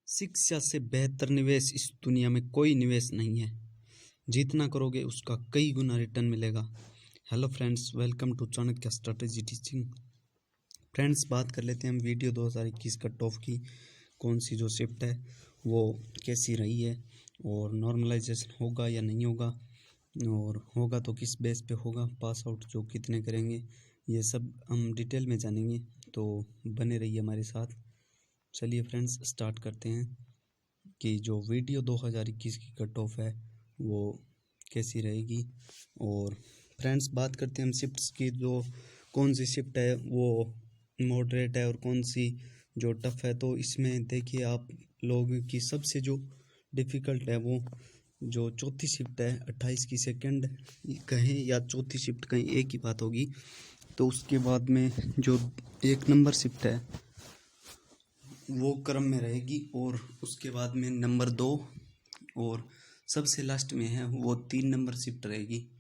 शिक्षा से बेहतर निवेश इस दुनिया में कोई निवेश नहीं है। जितना करोगे उसका कई गुना रिटर्न मिलेगा। Hello friends, welcome to Chanakya strategy teaching. Friends, बात कर लेते हैं हम वीडियो 2021 कट ऑफ की। कौन सी जो शिफ्ट है वो कैसी रही है और नॉर्मलाइजेशन होगा या नहीं होगा, और होगा तो किस बेस पे होगा, पास आउट जो कितने करेंगे, ये सब हम डिटेल में जानेंगे। तो बने रहिए हमारे साथ। चलिए फ्रेंड्स, स्टार्ट करते हैं कि जो वीडियो 2021 की कट ऑफ है वो कैसी रहेगी। और फ्रेंड्स, बात करते हैं हम शिफ्ट्स की। जो कौन सी शिफ्ट है वो मॉडरेट है और कौन सी जो टफ है। तो इसमें देखिए, आप लोगों की सबसे जो डिफ़िकल्ट है वो जो चौथी शिफ्ट है, 28 की सेकंड कहें या चौथी शिफ्ट कहें, एक ही बात होगी। तो उसके बाद में जो 1 नंबर शिफ्ट है वो क्रम में रहेगी, और उसके बाद में नंबर 2 और सबसे लास्ट में है वो 3 नंबर शिफ्ट रहेगी।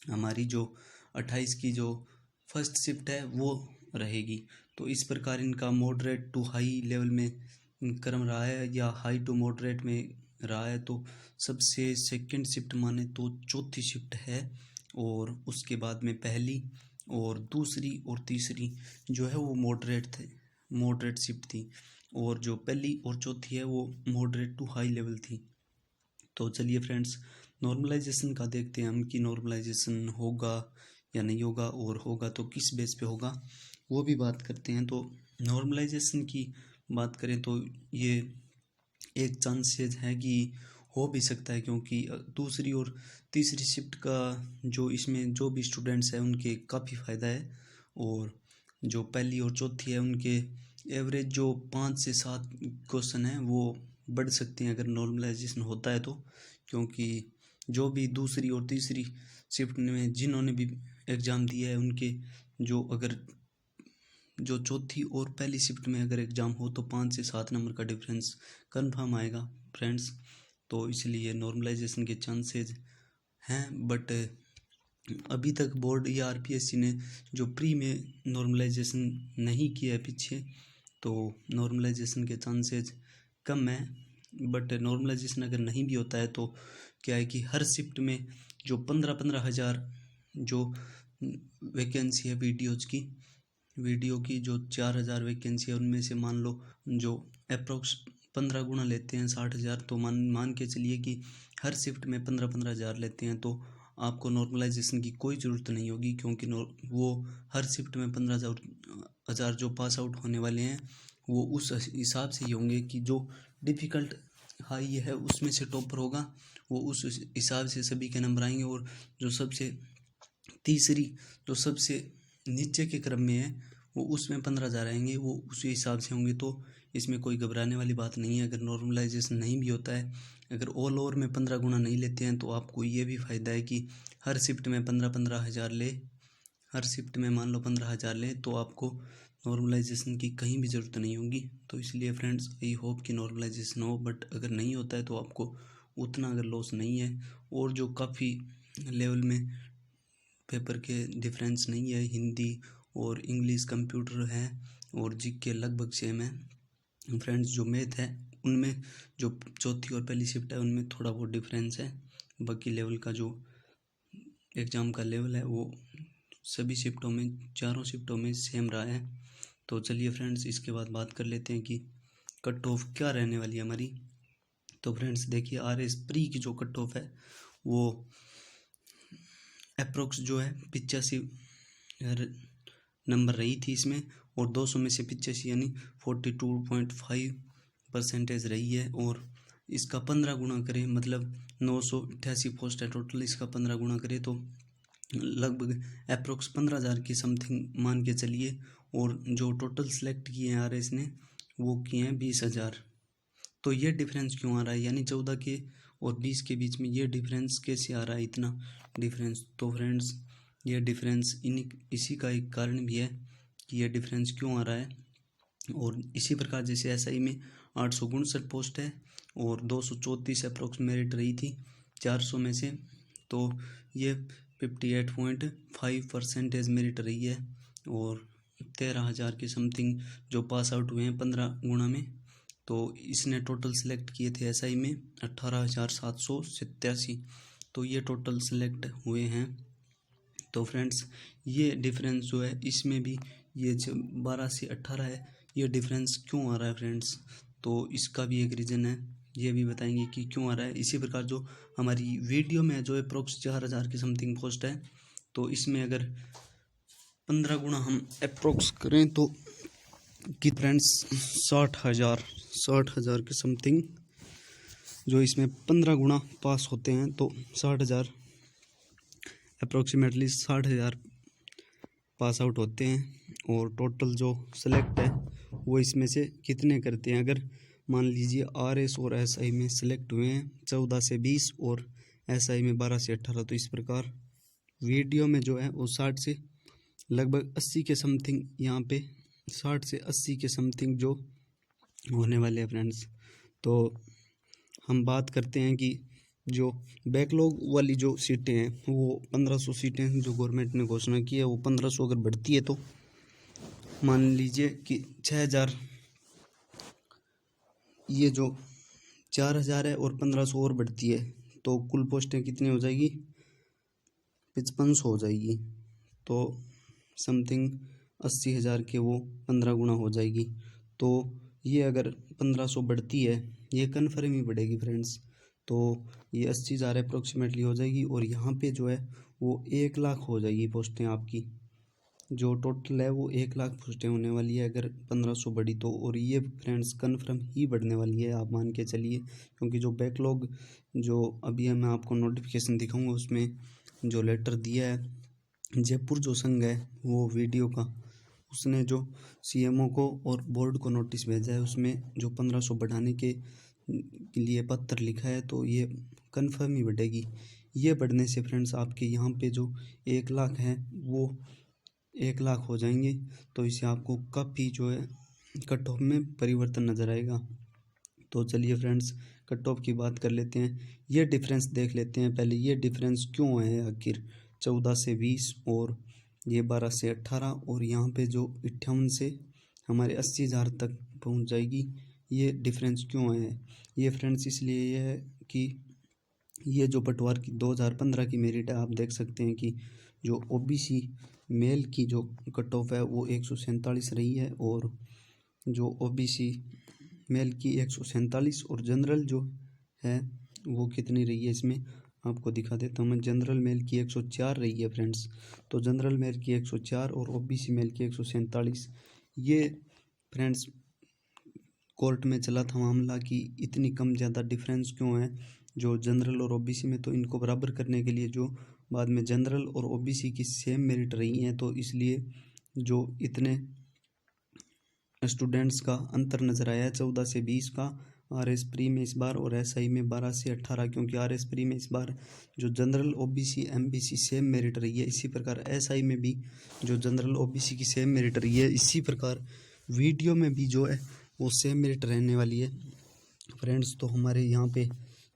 हमारी जो 28 की जो फर्स्ट शिफ्ट है वो रहेगी। तो इस प्रकार इनका मॉडरेट टू हाई लेवल में क्रम रहा है या हाई टू मॉडरेट में रहा है। तो सबसे सेकंड शिफ्ट माने तो चौथी शिफ्ट है, और उसके बाद में पहली और दूसरी और तीसरी जो है वो मॉडरेट शिफ्ट थी, और जो पहली और चौथी है वो मॉडरेट टू हाई लेवल थी। तो चलिए फ्रेंड्स, नॉर्मलाइजेशन का देखते हैं हम कि नॉर्मलाइजेशन होगा या नहीं होगा, और होगा तो किस बेस पे होगा, वो भी बात करते हैं। तो नॉर्मलाइजेशन की बात करें तो ये एक चांसेस है कि हो भी सकता है, क्योंकि दूसरी और तीसरी शिफ्ट का जो इसमें जो भी स्टूडेंट्स हैं उनके काफ़ी फ़ायदा है, और जो पहली और चौथी है उनके एवरेज जो 5 से 7 क्वेश्चन हैं वो बढ़ सकते हैं अगर नॉर्मलाइजेशन होता है तो। क्योंकि जो भी दूसरी और तीसरी शिफ्ट में जिन्होंने भी एग्ज़ाम दिया है उनके जो चौथी और पहली शिफ्ट में अगर एग्ज़ाम हो तो 5 से 7 नंबर का डिफरेंस कंफर्म आएगा फ्रेंड्स। तो इसलिए नॉर्मलाइजेशन के चांसेस हैं, बट अभी तक बोर्ड या आरपीएससी ने जो प्री में नॉर्मलाइजेशन नहीं किया है पीछे, तो नॉर्मलाइजेशन के चांसेस कम है। बट नॉर्मलाइजेशन अगर नहीं भी होता है तो क्या है कि हर शिफ्ट में जो 15-15 हज़ार जो वैकेंसी है वीडियो की जो 4,000 वैकेंसी है, उनमें से मान लो जो अप्रोक्स 15 गुना लेते हैं 60,000, तो मान के चलिए कि हर शिफ्ट में 15-15 हज़ार लेते हैं, तो आपको नॉर्मलाइजेशन की कोई ज़रूरत नहीं होगी, क्योंकि वो हर शिफ्ट में 15,000 जो पास आउट होने वाले हैं वो उस हिसाब से ही होंगे कि जो डिफ़िकल्ट हाई है उसमें से टॉपर होगा, वो उस हिसाब से सभी के नंबर आएंगे। और जो सबसे तीसरी जो सबसे नीचे के क्रम में है वो उसमें 15,000 आएंगे, वो उसी हिसाब से होंगे। तो इसमें कोई घबराने वाली बात नहीं है अगर नॉर्मलाइजेशन नहीं भी होता है। अगर ऑल ओवर में 15 गुना नहीं लेते हैं तो आपको ये भी फ़ायदा है कि हर शिफ्ट में 15-15 हज़ार ले, हर शिफ्ट में मान लो 15 हज़ार ले, तो आपको नॉर्मलाइजेशन की कहीं भी ज़रूरत नहीं होगी। तो इसलिए फ्रेंड्स, आई होप कि नॉर्मलाइजेशन हो, बट अगर नहीं होता है तो आपको उतना अगर लॉस नहीं है, और जो काफ़ी लेवल में पेपर के डिफरेंस नहीं है, हिंदी और इंग्लिश कंप्यूटर है और जीके लगभग सेम है फ्रेंड्स। जो मैथ है उनमें जो चौथी और पहली शिफ्ट है उनमें थोड़ा बहुत डिफरेंस है, बाकी लेवल का जो एग्ज़ाम का लेवल है वो सभी शिफ्टों में, चारों शिफ्टों में सेम रहा है। तो चलिए फ्रेंड्स, इसके बाद बात कर लेते हैं कि कट ऑफ क्या रहने वाली है हमारी। तो फ्रेंड्स देखिए, RS प्री की जो कट ऑफ है वो अप्रोक्स जो है 85 नंबर रही थी इसमें, और 200 में से 85 यानी 42.5% रही है। और इसका 15 गुना करें, मतलब 988 पोस्ट है टोटल, इसका 15 गुना करें तो लगभग अप्रोक्स 15,000 की समथिंग मान के चलिए। और जो टोटल सेलेक्ट किए हैं RS ने वो किए हैं 20,000। तो ये डिफरेंस क्यों आ रहा है, यानी 14 के और 20 के बीच में ये डिफरेंस कैसे आ रहा है, इतना डिफरेंस। तो फ्रेंड्स, ये डिफरेंस इसी का एक कारण भी है कि ये डिफरेंस क्यों आ रहा है। और इसी प्रकार जैसे SI में 859 पोस्ट है और 234 अप्रोक्स मेरिट रही थी 400 में से, तो ये 58.5% मेरिट रही है, और 13,000 के समथिंग जो पास आउट हुए हैं 15 गुना में। तो इसने टोटल सेलेक्ट किए थे एसआई में 18,787, तो ये टोटल सेलेक्ट हुए हैं। तो फ्रेंड्स ये डिफरेंस जो है इसमें भी ये 12 से 18 है, ये डिफरेंस क्यों आ रहा है फ्रेंड्स, तो इसका भी एक रीज़न है, ये भी बताएंगे कि क्यों आ रहा है। इसी प्रकार जो हमारी वीडियो में जो अप्रोक्स 4,000 की समथिंग पोस्ट है, तो इसमें अगर 15 गुना हम अप्रोक्स करें तो कि फ्रेंड्स 60,000 के समथिंग जो इसमें 15 गुना पास होते हैं, तो 60,000 अप्रोक्सीमेटली 60,000 पास आउट होते हैं। और टोटल जो सेलेक्ट है वो इसमें से कितने करते हैं, अगर मान लीजिए आरएस और एसआई में सेलेक्ट हुए हैं 14 से 20 और एसआई में 12 से 18, तो इस प्रकार वीडियो में जो है वो 60 से लगभग 80 के समथिंग, यहाँ पे 60 से 80 के समथिंग जो होने वाले हैं फ्रेंड्स। तो हम बात करते हैं कि जो बैकलॉग वाली जो सीटें हैं वो 1500 सीटें जो गवर्नमेंट ने घोषणा की है, वो 1500 अगर बढ़ती है तो मान लीजिए कि 6,000, ये जो 4,000 है और 1500 और बढ़ती है तो कुल पोस्टें कितनी हो जाएगी, 5500 हो जाएगी। तो समथिंग 80,000 के वो 15 गुना हो जाएगी। तो ये अगर 1500 बढ़ती है, ये कन्फर्म ही बढ़ेगी फ्रेंड्स, तो ये 80,000 अप्रोक्सीमेटली हो जाएगी। और यहाँ पे जो है वो 1,00,000 हो जाएगी पोस्टें आपकी, जो टोटल है वो 1,00,000 पोस्टें होने वाली है अगर 1500 बढ़ी तो। और ये फ्रेंड्स कन्फर्म ही बढ़ने वाली है, आप मान के चलिए, क्योंकि जो बैकलॉग जो अभी मैं आपको नोटिफिकेशन दिखाऊंगा उसमें जो लेटर दिया है जयपुर जो संघ है वो वीडियो का, उसने जो सीएमओ को और बोर्ड को नोटिस भेजा है, उसमें जो 1500 बढ़ाने के लिए पत्र लिखा है, तो ये कन्फर्म ही बढ़ेगी। ये बढ़ने से फ्रेंड्स आपके यहाँ पे जो 1,00,000 हैं वो 1,00,000 हो जाएंगे, तो इससे आपको काफ़ी जो है कट ऑफ में परिवर्तन नज़र आएगा। तो चलिए फ्रेंड्स कट ऑफ की बात कर लेते हैं, ये डिफरेंस देख लेते हैं पहले, ये डिफरेंस क्यों है आखिर 14 से 20 और ये 12 से 18 और यहाँ पे जो 58 से हमारे 80,000 तक पहुँच जाएगी, ये डिफरेंस क्यों है। ये फ्रेंड्स इसलिए ये है कि ये जो पटवार की 2015 की मेरिट है, आप देख सकते हैं कि जो ओबीसी मेल की जो कट ऑफ है वो 147 रही है, और जो ओबीसी मेल की 147 और जनरल जो है वो कितनी रही है, इसमें आपको दिखा देता हूँ मैं। जनरल मेल की 104 रही है फ्रेंड्स, तो जनरल मेल की 104 और ओबीसी मेल की 147। ये फ्रेंड्स कोर्ट में चला था मामला कि इतनी कम ज़्यादा डिफरेंस क्यों है जो जनरल और ओबीसी में, तो इनको बराबर करने के लिए जो बाद में जनरल और ओबीसी की सेम मेरिट रही हैं, तो इसलिए जो इतने स्टूडेंट्स का अंतर नज़र आया है 14 से 20 का आरएस प्री में इस बार, और एसआई में 12 से 18, क्योंकि आरएस प्री में इस बार जो general OBC MBC same merit रही है, इसी प्रकार एसआई में भी जो जनरल ओबीसी की सेम मेरिट रही है, इसी प्रकार वीडियो में भी जो है वो सेम मेरिट रहने वाली है फ्रेंड्स। तो हमारे यहाँ पे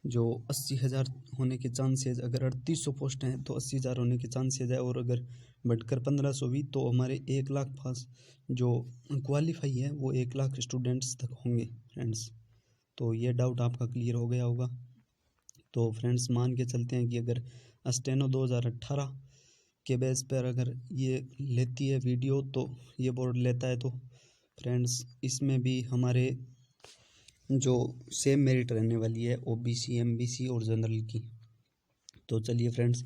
जो 80,000 होने के चांसेज, अगर 3800 पोस्ट हैं तो 80,000 होने के चांसेज है, और अगर बढ़कर 1500 भी तो हमारे 1,00,000 पास जो क्वालिफाई है वो 1,00,000 स्टूडेंट्स तक होंगे फ्रेंड्स। तो ये डाउट आपका क्लियर हो गया होगा। तो फ्रेंड्स मान के चलते हैं कि अगर स्टेनो 2018 के बेस पर अगर ये लेती है वीडियो, तो ये बोर्ड लेता है, तो फ्रेंड्स इसमें भी हमारे जो सेम मेरिट रहने वाली है ओबीसी एमबीसी और जनरल की। तो चलिए फ्रेंड्स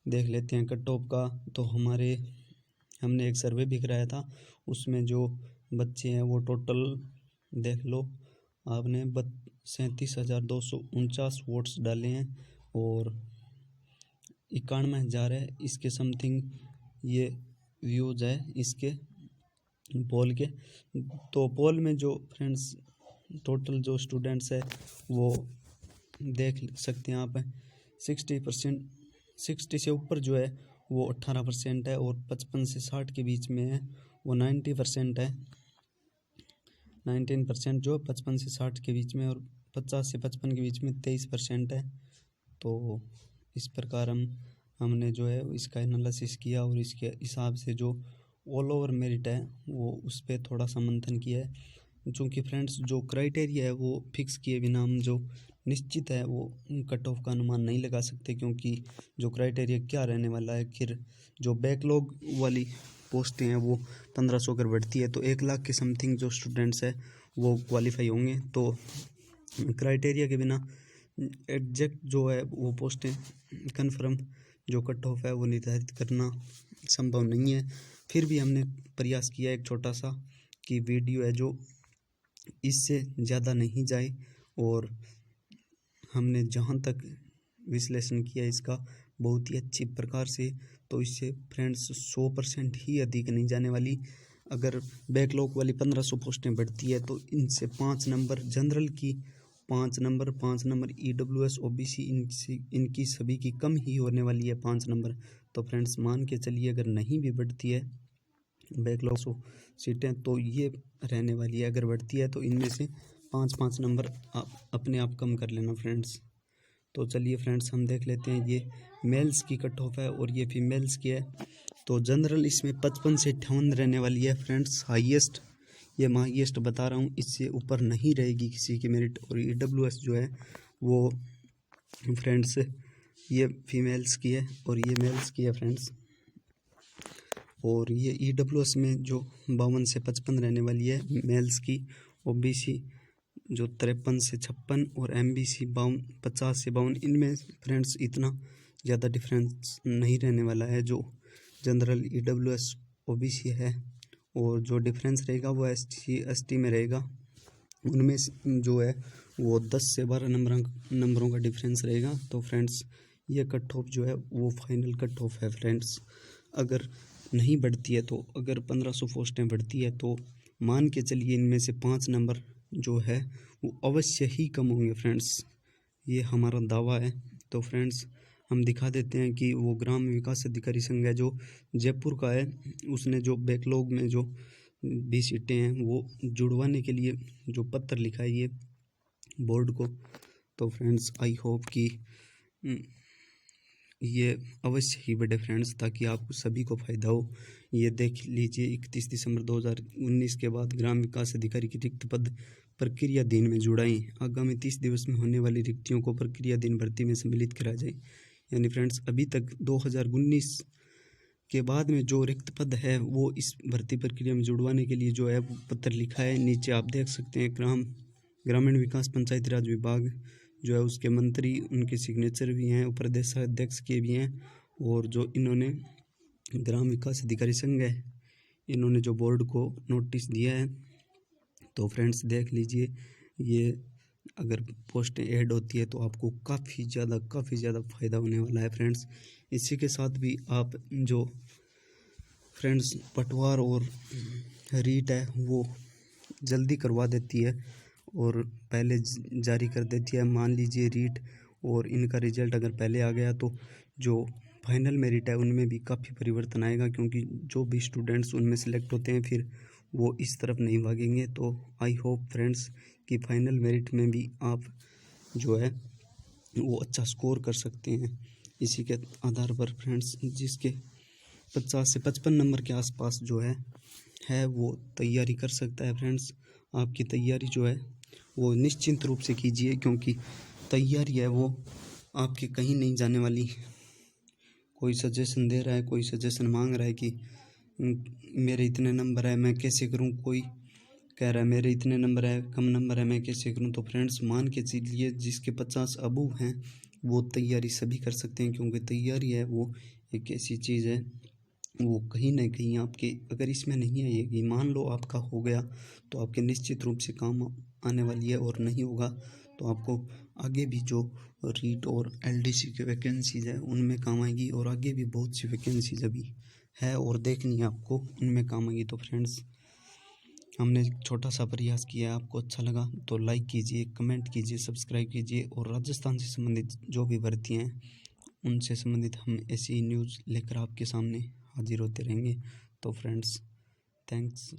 देख लेते हैं कट ऑफ का। तो हमने एक सर्वे भी कराया था, उसमें जो बच्चे हैं वो टोटल देख लो आपने 37,249 वोट्स डाले हैं, और 91,000 है इसके समथिंग ये व्यूज़ है इसके पोल के। तो पोल में जो फ्रेंड्स टोटल जो स्टूडेंट्स है वो देख सकते हैं आप 60%, 60 से ऊपर जो है वो 18% है, और 55 से 60 के बीच में है वो 90% है, 19% जो 55 से 60 के बीच में, और 50 से 55 के बीच में 23% है। तो इस प्रकार हमने जो है इसका एनालिसिस किया, और इसके हिसाब से जो ऑल ओवर मेरिट है वो उस पर थोड़ा सा मंथन किया है। चूँकि फ्रेंड्स जो क्राइटेरिया है वो फिक्स किए बिना हम जो निश्चित है वो कट ऑफ का अनुमान नहीं लगा सकते, क्योंकि जो क्राइटेरिया क्या रहने वाला है। फिर जो बैकलॉग वाली पोस्टें हैं वो 1500 अगर बढ़ती है तो 1 लाख के समथिंग जो स्टूडेंट्स हैं वो क्वालिफाई होंगे। तो क्राइटेरिया के बिना एग्जैक्ट जो है वो पोस्टें कन्फर्म जो कट ऑफ है वो निर्धारित करना संभव नहीं है। फिर भी हमने प्रयास किया एक छोटा सा कि वीडियो है जो इससे ज़्यादा नहीं जाए, और हमने जहाँ तक विश्लेषण किया इसका बहुत ही अच्छी प्रकार से, तो इससे फ्रेंड्स 100% ही अधिक नहीं जाने वाली। अगर बैकलॉग वाली 1500 पोस्टें बढ़ती है तो इनसे 5 नंबर जनरल की, 5 नंबर EWS OBC इनकी सभी की कम ही होने वाली है 5 नंबर। तो फ्रेंड्स मान के चलिए अगर नहीं भी बढ़ती है बैकलॉग सीटें तो ये रहने वाली है, अगर बढ़ती है तो इनमें से 5 नंबर आप अपने आप कम कर लेना फ्रेंड्स। तो चलिए फ्रेंड्स हम देख लेते हैं ये मेल्स की कट ऑफ है और ये फीमेल्स की है। तो जनरल इसमें 55 से 58 रहने वाली है फ्रेंड्स हाईएस्ट, ये मैं हाईएस्ट बता रहा हूँ, इससे ऊपर नहीं रहेगी किसी की मेरिट। और EWS जो है वो फ्रेंड्स ये फीमेल्स की है और ये मेल्स की है फ्रेंड्स। और ये EWS में जो 52 से 55 रहने वाली है मेल्स की, OBC जो 53 से 56 और MBC 50 से 52, इनमें फ्रेंड्स इतना ज़्यादा डिफरेंस नहीं रहने वाला है जो जनरल EWS OBC है। और जो डिफरेंस रहेगा वो SC ST में रहेगा, उनमें जो है वो 10 से 12 नंबरों का डिफरेंस रहेगा। तो फ्रेंड्स ये कट ऑफ जो है वो फाइनल कट ऑफ है फ्रेंड्स। अगर नहीं बढ़ती है तो अगर 1500 पोस्टें बढ़ती है तो मान के चलिए इनमें से 5 नंबर जो है वो अवश्य ही कम होंगे फ्रेंड्स, ये हमारा दावा है। तो फ्रेंड्स हम दिखा देते हैं कि वो ग्राम विकास अधिकारी संघ है जो जयपुर का है, उसने जो बैकलॉग में जो 20 सीटें हैं वो जुड़वाने के लिए जो पत्र लिखा है ये बोर्ड को। तो फ्रेंड्स आई होप कि ये अवश्य ही बढ़े फ्रेंड्स, ताकि आपको सभी को फ़ायदा हो। ये देख लीजिए 31 दिसंबर 2019 के बाद ग्राम विकास अधिकारी की रिक्त पद प्रक्रिया दिन में जुड़ाई, आगामी 30 दिवस में होने वाली रिक्तियों को प्रक्रिया दिन भर्ती में सम्मिलित करा जाए। यानी फ्रेंड्स अभी तक 2019 के बाद में जो रिक्त पद है वो इस भर्ती प्रक्रिया में जुड़वाने के लिए जो है वो पत्र लिखा है। नीचे आप देख सकते हैं ग्रामीण विकास पंचायती राज विभाग जो है उसके मंत्री, उनके सिग्नेचर भी हैं, प्रदेशाध्यक्ष के भी हैं। और जो इन्होंने ग्राम विकास अधिकारी संघ है इन्होंने जो बोर्ड को नोटिस दिया है। तो फ्रेंड्स देख लीजिए ये अगर पोस्टें ऐड होती है तो आपको काफ़ी ज़्यादा फ़ायदा होने वाला है फ्रेंड्स। इसी के साथ भी आप जो फ्रेंड्स पटवार और रीट है वो जल्दी करवा देती है और पहले जारी कर देती है। मान लीजिए रीट और इनका रिजल्ट अगर पहले आ गया तो जो फाइनल मेरिट है उनमें भी काफ़ी परिवर्तन आएगा, क्योंकि जो भी स्टूडेंट्स उनमें सेलेक्ट होते हैं फिर वो इस तरफ नहीं भागेंगे। तो आई होप फ्रेंड्स कि फाइनल मेरिट में भी आप जो है वो अच्छा स्कोर कर सकते हैं। इसी के आधार पर फ्रेंड्स जिसके 50 से 55 नंबर के आसपास जो है वो तैयारी कर सकता है फ्रेंड्स। आपकी तैयारी जो है वो निश्चिंत रूप से कीजिए, क्योंकि तैयारी है वो आपके कहीं नहीं जाने वाली। कोई सजेशन दे रहा है, कोई सजेशन मांग रहा है कि मेरे इतने नंबर है मैं कैसे करूं, कोई कह रहा है मेरे इतने नंबर है कम नंबर है मैं कैसे करूं। तो फ्रेंड्स मान के चलिए जिसके 50 अबव हैं वो तैयारी सभी कर सकते हैं, क्योंकि तैयारी है वो एक ऐसी चीज़ है वो कहीं ना कहीं आपके अगर इसमें नहीं आएगी, मान लो आपका हो गया तो आपके निश्चित रूप से काम आने वाली है, और नहीं होगा तो आपको आगे भी जो रीट और LDC की वैकेंसीज़ है उनमें काम आएगी, और आगे भी बहुत सी वैकेंसीज अभी है और देखनी है आपको, उनमें काम आएगी। तो फ्रेंड्स हमने छोटा सा प्रयास किया है, आपको अच्छा लगा तो लाइक कीजिए, कमेंट कीजिए, सब्सक्राइब कीजिए। और राजस्थान से संबंधित जो भी भर्तियाँ हैं उनसे संबंधित हम ऐसी न्यूज़ लेकर आपके सामने हाजिर होते रहेंगे। तो फ्रेंड्स थैंक्स।